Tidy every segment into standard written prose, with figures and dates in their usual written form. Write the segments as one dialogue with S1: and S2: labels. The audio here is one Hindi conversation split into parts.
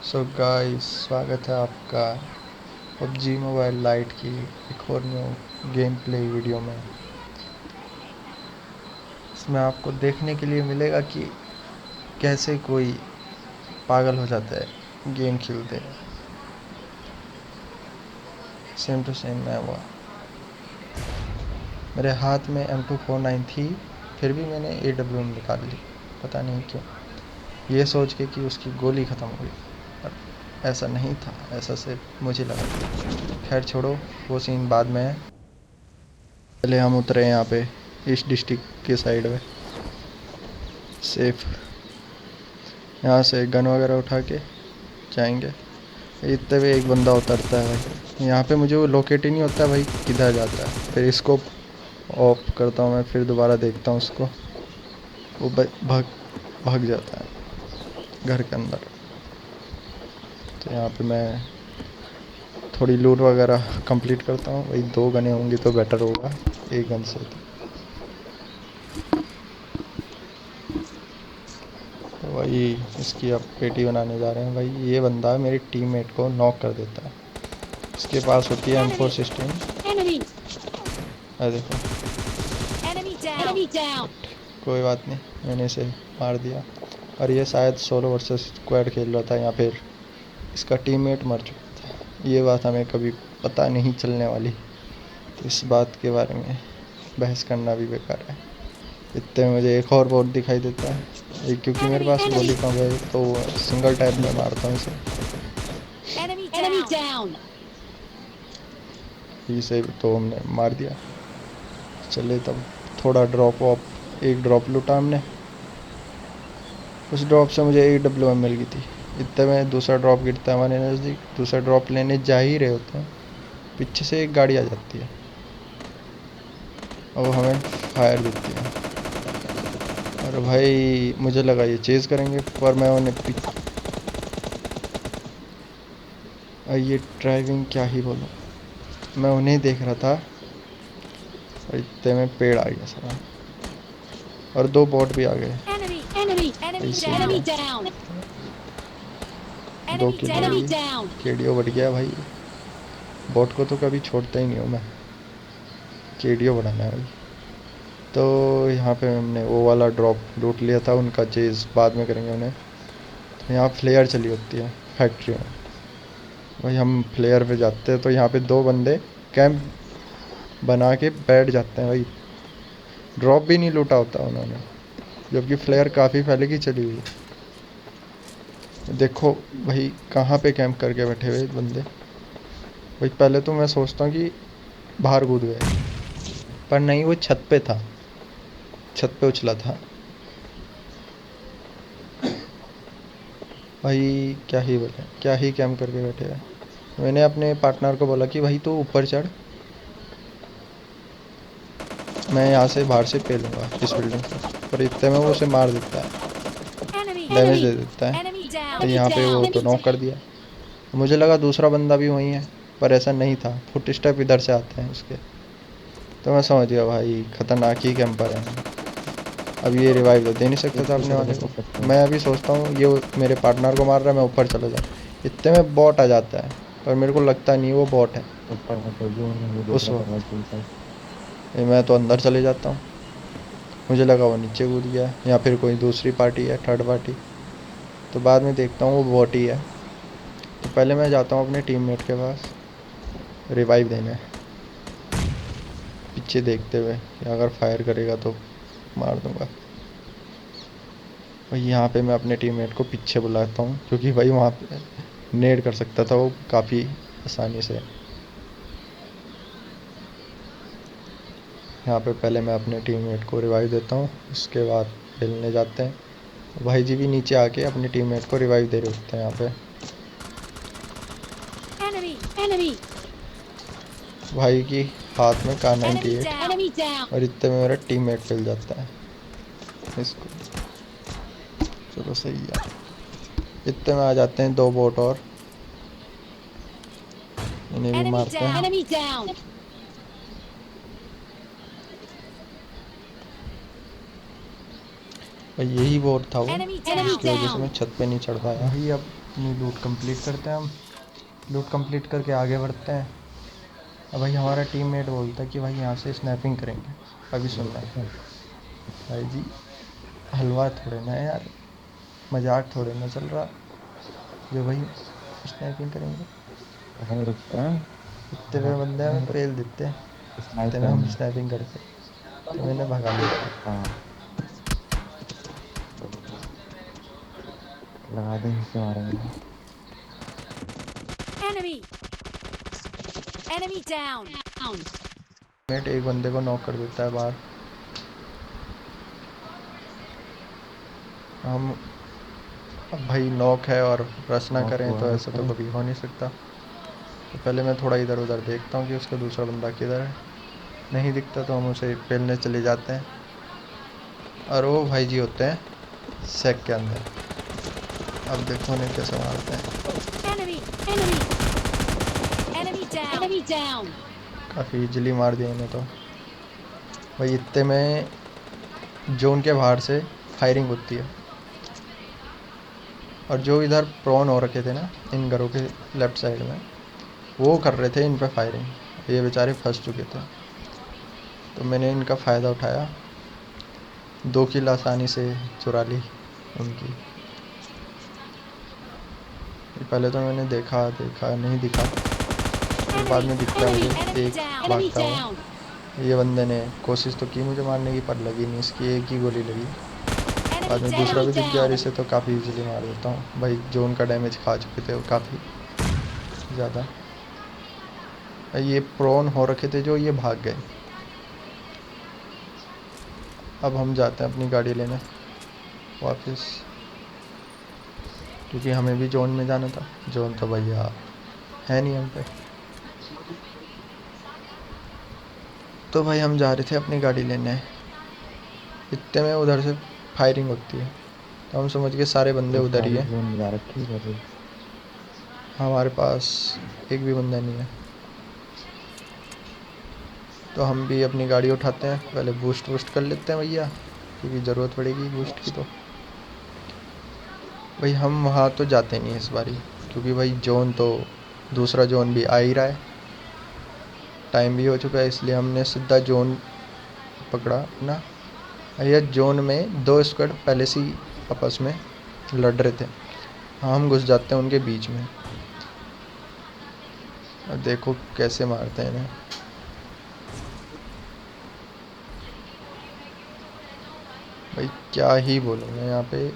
S1: सो गाइस, स्वागत है आपका पबजी मोबाइल लाइट की एक और न्यू गेम प्ले वीडियो में। इसमें आपको देखने के लिए मिलेगा कि कैसे कोई पागल हो जाता है गेम खेलते। सेम टू सेम मैं हुआ। मेरे हाथ में M249 थी, फिर भी मैंने AWM निकाल ली, पता नहीं क्यों, ये सोच के कि उसकी गोली ख़त्म हो गई, पर ऐसा नहीं था, ऐसा सिर्फ मुझे लगा। खैर छोड़ो, वो सीन बाद में है। पहले हम उतरे यहाँ पे ईस्ट डिस्ट्रिक्ट के साइड में सेफ। यहाँ से गन वगैरह उठा के जाएंगे। इतने में एक बंदा उतरता है भाई, यहाँ पे मुझे वो लोकेट ही नहीं होता भाई किधर जाता है। फिर इसको ऑफ करता हूँ मैं, फिर दोबारा देखता हूँ उसको, वो भाग जाता है घर के अंदर। तो यहाँ पे मैं थोड़ी लूट वगैरह कंप्लीट करता हूँ। वही 2 गनें होंगी तो बेटर होगा एक गन से। तो वही इसकी अब पेटी बनाने जा रहे हैं भाई। ये बंदा मेरे टीममेट को नॉक कर देता है। इसके पास होती है M416। देखो, कोई बात नहीं, मैंने इसे मार दिया। और ये शायद सोलो वर्सेस स्क्वाड खेल रहा था, या फिर इसका टीममेट मर चुका था। ये बात हमें कभी पता नहीं चलने वाली, तो इस बात के बारे में बहस करना भी बेकार है। इतने में मुझे एक और बोट दिखाई देता है, क्योंकि मेरे पास गोली कम है तो सिंगल टैप में मारता हूँ इसे। इसे तो हमने मार दिया। चले तब थोड़ा ड्रॉप ऑफ, एक ड्रॉप लूटा हमने। उस ड्रॉप से मुझे AWM मिल गई थी। इतने में दूसरा ड्रॉप गिरता है हमारे नज़दीक। दूसरा ड्रॉप लेने जा ही रहे होते हैं, पीछे से एक गाड़ी आ जाती है और वो हमें फायर देती है। और भाई मुझे लगा ये चेज़ करेंगे, पर मैं उन्हें ये ड्राइविंग क्या ही बोलूँ, मैं उन्हें देख रहा था और इतने में पेड़ आ गया सारा, और 2 बॉट भी आ गए। 2 KDO बढ़ गया भाई। बॉट को तो कभी छोड़ता ही नहीं हूँ मैं, KDO बढ़ाना है भाई। तो यहाँ पे हमने वो वाला ड्रॉप लूट लिया था, उनका चेज़ बाद में करेंगे उन्हें। तो यहाँ फ्लेयर चली होती है फैक्ट्री में भाई। हम फ्लेयर पे जाते हैं तो यहाँ पे 2 बंदे कैंप बना के बैठ जाते हैं भाई। ड्रॉप भी नहीं लूटा होता उन्होंने, जबकि फ्लेयर काफ़ी पहले की चली हुई है। देखो भाई कहाँ पे कैंप करके बैठे हुए बंदे भाई। पहले तो मैं सोचता हूँ कि बाहर कूद गए, पर नहीं, वो छत पे था, छत पे उछला था भाई। क्या ही बोले, क्या ही कैंप करके बैठे हैं। मैंने अपने पार्टनर को बोला कि भाई तू ऊपर चढ़, मैं यहाँ से बाहर से पे लूँगा इस बिल्डिंग से। पर इतने में वो उसे मार देता है, डैमेज दे देता है। तो यहाँ पे वो तो नॉक कर दिया। मुझे लगा दूसरा बंदा भी वहीं है, पर ऐसा नहीं था। फुट स्टेप इधर से आते हैं उसके, तो मैं समझ गया भाई ख़तरनाक ही कैंपर है। अब ये रिवाइव तो दे नहीं सकता था अपने वाले को। मैं अभी सोचता हूँ ये मेरे पार्टनर को मार रहा है, मैं ऊपर चला जाऊँ। इतने में बॉट आ जाता है, पर मेरे को लगता नहीं वो बॉट है। उस वक्त मैं तो अंदर चले जाता हूँ, मुझे लगा वो नीचे कूद गया या फिर कोई दूसरी पार्टी है, थर्ड पार्टी। तो बाद में देखता हूँ वो बॉट ही है। तो पहले मैं जाता हूँ अपने टीममेट के पास रिवाइव देने, पीछे देखते हुए कि अगर फायर करेगा तो मार दूंगा। भाई यहाँ पे मैं अपने टीममेट को पीछे बुलाता हूँ, क्योंकि भाई वहाँ पे नेड कर सकता था वो काफ़ी आसानी से। यहाँ पे पहले मैं अपने टीममेट को रिवाइव देता हूँ, उसके बाद खेलने जाते हैं। भाई जी भी नीचे आके अपने टीममेट को रिवाइव दे रहे होते हैं यहाँ पे। भाई की हाथ में Kar98 और इतने में मेरा टीममेट मिल जाता है इसको। चलो सही है। इतने में आ जाते हैं 2 बोट और, इन्हें भी मारते हैं। और यही बोट था वो, इसकी वजह से मैं छत पे नहीं चढ़ पाया। भाई अब अपनी लूट कंप्लीट करते हैं हम। लूट कंप्लीट करके आगे बढ़ते हैं। अब भाई हमारा टीममेट बोलता है कि भाई यहाँ से स्नैपिंग करेंगे। अभी सुनना है भाई जी, हलवा थोड़े ना है यार, मजाक थोड़े ना चल रहा जो भाई स्नैपिंग करेंगे।
S2: कहाँ रुकता है?
S1: इतने में बंदे हमें पेल देते हैं,
S2: स्नाइप
S1: इतने में हम
S2: करेंगे।
S1: स्नैपिंग करते, तो मैंने भगा लिया।
S2: हाँ, लगा दे, इसे मारेंगे।
S3: Enemy! Enemy down!
S1: मेट एक बंदे को नॉक कर देता है बाहर। हम अब भाई नॉक है और रश ना
S2: नॉक
S1: करें
S2: हुआ
S1: तो
S2: है
S1: ऐसा तो
S2: ऊपर।
S1: कभी हो नहीं सकता। तो पहले मैं थोड़ा इधर उधर देखता हूँ कि उसका दूसरा बंदा किधर है। नहीं दिखता तो हम उसे पेलने चले जाते हैं। और वो भाई जी होते हैं सेक के अंदर। अब देखो उन्हें कैसे मारते हैं।
S3: Enemy! Enemy! Enemy down! Enemy down!
S1: काफ़ी इजीली मार दिया इन्हें तो। भाई इतने में जोन के बाहर से फायरिंग होती है, और जो इधर प्रोन हो रखे थे ना इन घरों के लेफ्ट साइड में, वो कर रहे थे इन पे फायरिंग। ये बेचारे फंस चुके थे, तो मैंने इनका फ़ायदा उठाया, 2 किल आसानी से चुरा ली उनकी। पहले तो मैंने देखा नहीं दिखा, फिर बाद में दिखता है
S3: Enemy!
S1: मुझे
S3: Enemy
S1: एक
S3: down! Enemy
S1: भागता
S3: down!
S1: हुआ। ये बंदे ने कोशिश तो की मुझे मारने की, पर लगी नहीं, इसकी एक ही गोली लगी। बाद
S3: Enemy
S1: में दूसरा भी
S3: down!
S1: दिख गया, और
S3: Down!
S1: इसे तो काफ़ी इजीली मार देता हूँ। भाई जोन का डैमेज खा चुके थे वो काफ़ी ज़्यादा। ये प्रोन हो रखे थे जो, ये भाग गए। अब हम जाते हैं अपनी गाड़ी लेने वापस, क्योंकि हमें भी जोन में जाना था। जोन तो भैया है नहीं हम पे। तो भाई हम जा रहे थे अपनी गाड़ी लेने, इतने में उधर से फायरिंग होती है, तो हम समझ के सारे बंदे
S2: पुलिस
S1: उधर ही
S2: वाली
S1: है।
S2: जोन में जा रखी है भाई।
S1: हमारे पास एक भी बंदा नहीं है, तो हम भी अपनी गाड़ी उठाते हैं। पहले बूस्ट वूस्ट कर लेते हैं भैया, क्योंकि ज़रूरत पड़ेगी बूस्ट की। तो भाई हम वहाँ तो जाते नहीं इस बारी, क्योंकि भाई जोन तो दूसरा जोन भी आ ही रहा है, टाइम भी हो चुका है, इसलिए हमने सीधा जोन पकड़ा ना। यह जोन में 2 स्क्वाड पहले से ही आपस में लड़ रहे थे। हाँ, हम घुस जाते हैं उनके बीच में, और देखो कैसे मारते हैं इन्हें। भाई क्या ही बोलूँ मैं यहाँ पे।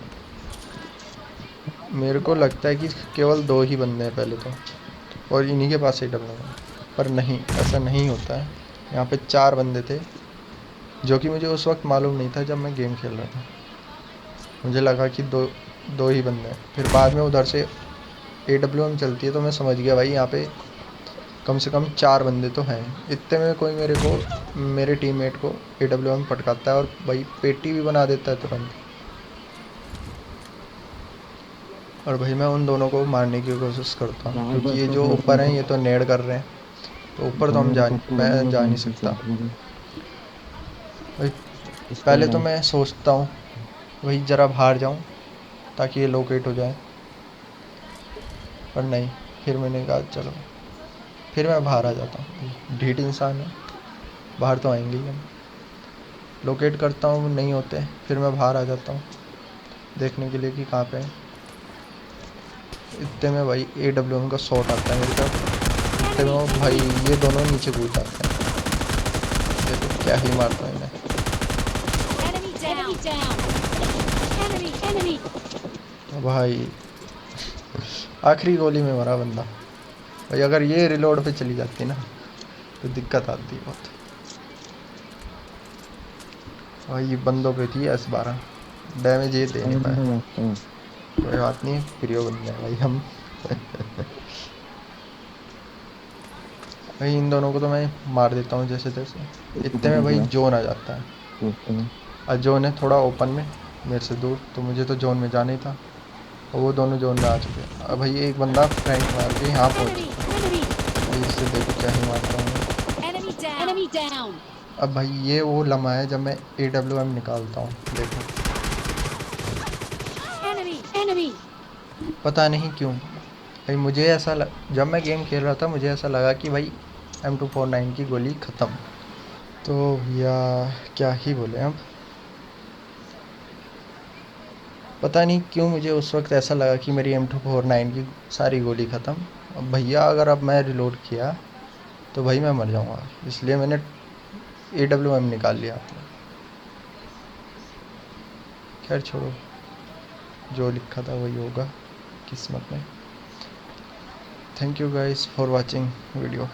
S1: मेरे को लगता है कि केवल 2 ही बंदे हैं पहले तो, और इन्हीं के पास ही डलना है, पर नहीं, ऐसा नहीं होता है। यहाँ पे 4 बंदे थे, जो कि मुझे उस वक्त मालूम नहीं था जब मैं गेम खेल रहा था। मुझे लगा कि दो ही बंदे हैं, फिर बाद में उधर से AWM चलती है, तो मैं समझ गया भाई यहाँ पे कम से कम 4 बंदे तो हैं। इतने में कोई मेरे टीममेट को AWM पटकाता है, और भाई पेटी भी बना देता है तुरंत। और भाई मैं उन दोनों को मारने की कोशिश करता हूँ,
S2: यहाँ
S1: क्योंकि
S2: बस
S1: ये
S2: तो
S1: जो
S2: फिर
S1: ऊपर हैं ये तो नेड कर रहे हैं, तो ऊपर तो
S2: बंदे
S1: मैं जा नहीं
S2: पीछे
S1: सकता।
S2: हट गए।
S1: भाई
S2: इस पे
S1: पहले तो
S2: नहीं।
S1: मैं सोचता हूँ वही ज़रा बाहर जाऊँ ताकि ये लोकेट हो जाए, पर नहीं, फिर मैंने कहा चलो, फिर मैं बाहर आ जाता हूँ। ढीठ इंसान है, बाहर तो आएंगे ही हम। लोकेट करता हूँ, नहीं होते, फिर मैं बाहर आ जाता हूँ देखने के लिए कि कहाँ पे है। इतने में भाई AWM का शॉट आता है मेरी तरफ। इतने में भाई ये दोनों नीचे कूद जाते हैं। देखो क्या ही मारता है इन्हें।
S3: Enemy down! Enemy! Enemy!
S1: भाई आखिरी गोली में मरा बंदा। भाई अगर ये रिलोड पे चली जाती ना तो दिक्कत आती बहुत। भाई ये बंदों पे थी S12, डैमेज ये दे नहीं पाए।
S2: अंदर बैठते हैं।
S1: कोई बात नहीं, प्रियो बंदे हैं भाई हम। भाई इन दोनों को तो मैं मार देता हूँ जैसे तैसे। इतने में भाई जोन आ जाता है,
S2: पूछते हैं।
S1: और जोन है थोड़ा ओपन में मेरे से दूर, तो मुझे तो जोन में जाना ही था, और वो दोनों जोन में आ चुके हैं। अब भाई एक बंदा फ्रंट मार के यहाँ पहुँच
S3: Enemy!
S1: चुका
S3: Enemy!
S1: है। भाई इससे देखो क्या ही मारता हूँ मैं।
S3: Enemy down! Enemy down!
S1: अब भाई ये वो लम्हा है जब मैं AWM निकालता हूँ, देखो।
S3: Enemy! Enemy!
S1: पता नहीं क्यों भाई, मुझे ऐसा जब मैं गेम खेल रहा था मुझे ऐसा लगा कि भाई M249 की गोली ख़त्म। तो या क्या ही बोले अब, पता नहीं क्यों मुझे उस वक्त ऐसा लगा कि मेरी M249 की सारी गोली ख़त्म। अब भैया अगर अब मैं रिलोड किया तो भाई मैं मर जाऊंगा, इसलिए मैंने AWM निकाल लिया अपना। खैर छोड़ो, जो लिखा था वही होगा किस्मत में। Thank you guys for watching video.